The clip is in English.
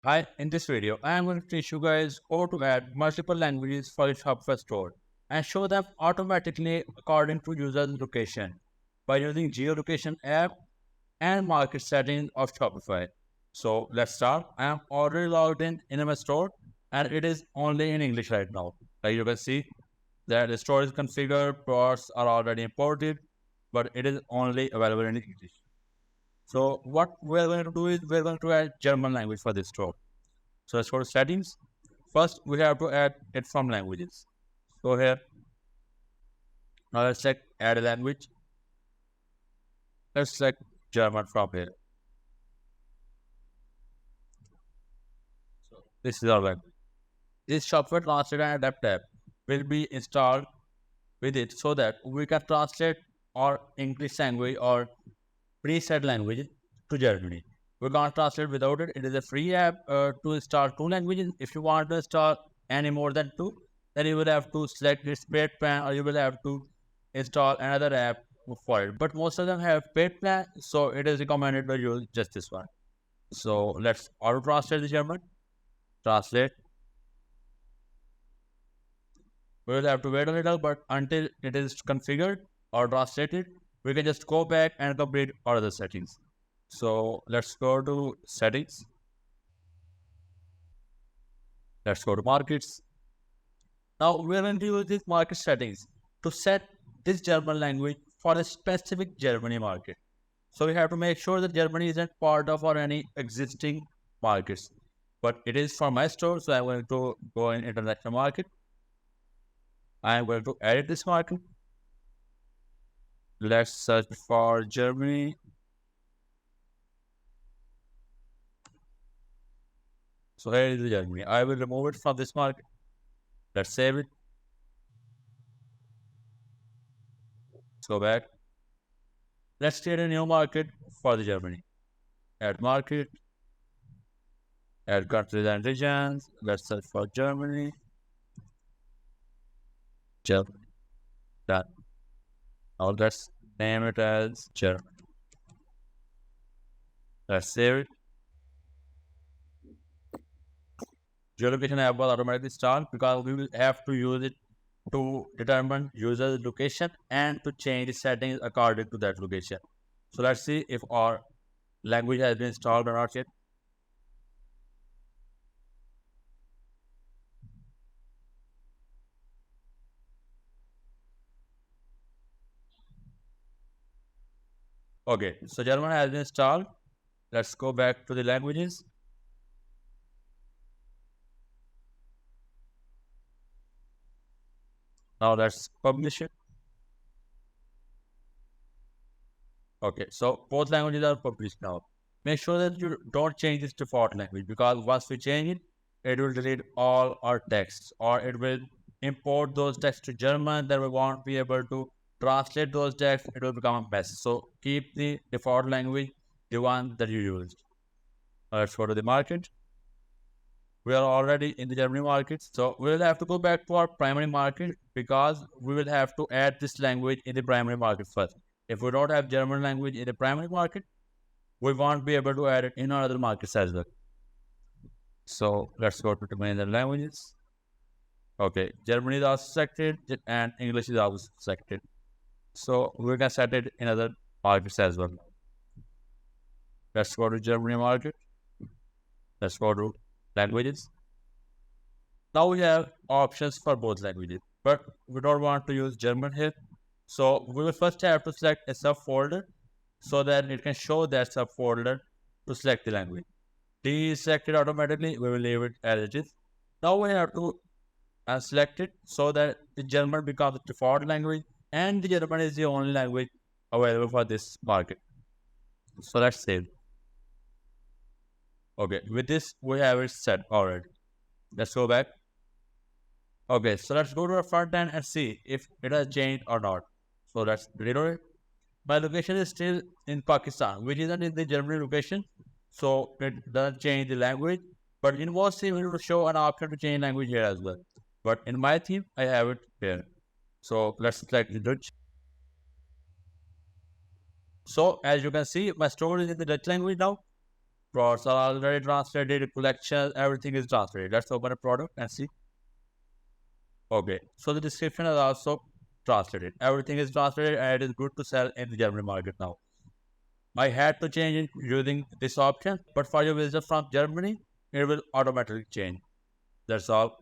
Hi, in this video, I am going to teach you guys how to add multiple languages for your Shopify store and show them automatically according to user location by using geolocation app and market settings of Shopify. So let's start. I am already logged in my store and it is only in English right now. Like you can see that the store is configured, products are already imported, but it is only available in English. So what we're going to do is we're going to add German language for this store. So let's go to settings. First, we have to add it from languages. So here, now let's select add a language. Let's select German from here. So this is our language. This Shopify Translate and Adapt app will be installed with it so that we can translate our English language or preset language to Germany. We can't translate without it. It is a free app to install two languages. If you want to install any more than two, then you will have to select this paid plan or you will have to install another app for it. But most of them have paid plan, so it is recommended to use just this one. So let's auto translate the German. Translate. We will have to wait a little, but until it is configured or translated, we can just go back and complete all other settings. So let's go to settings. Let's go to markets. Now we're going to use these market settings to set this German language for a specific Germany market. So we have to make sure that Germany isn't part of or any existing markets, but it is for my store. So I'm going to go in international market. I'm going to edit this market. Let's search for Germany. So here is Germany. I will remove it from this market. Let's save it. Let's go back. Let's create a new market for the Germany. Add market. Add countries and regions. Let's search for Germany. Germany. Done. Now let's name it as Germany. Let's save it. Geolocation app was automatically installed because we will have to use it to determine user's location and to change the settings according to that location. So let's see if our language has been installed or not yet. Okay, so German has been installed. Let's go back to the languages. Now let's publish it. Okay, so both languages are published now. Make sure that you don't change this default language because once we change it, it will delete all our texts or it will import those texts to German. Then we won't be able to translate those texts. It will become a mess. So keep the default language, the one that you used. Let's go to the market. We are already in the Germany market. So we will have to go back to our primary market because we will have to add this language in the primary market first. If we don't have German language in the primary market, we won't be able to add it in our other markets as well. So let's go to the main languages. Okay, Germany is also selected and English is also selected. So we can set it in other markets as well. Let's go to Germany market. Let's go to languages. Now we have options for both languages, but we don't want to use German here. So we will first have to select a subfolder so that it can show that subfolder to select the language. D is selected automatically. We will leave it as it is. Now we have to select it so that the German becomes the default language and the German is the only language available for this market. So let's save. Okay, with this we have it set already. Let's go back. Okay, so let's go to our front end and see if it has changed or not. So let's reload it. My location is still in Pakistan, which isn't in the Germany location. So it doesn't change the language. But in most themes, it will show an option to change language here as well. But in my theme, I have it here. So let's select the Dutch. So as you can see, my store is in the Dutch language now. Products are already translated, collections, everything is translated. Let's open a product and see. Okay, so the description is also translated. Everything is translated and it is good to sell in the German market now. I had to change it using this option, but for your visitor from Germany, it will automatically change. That's all.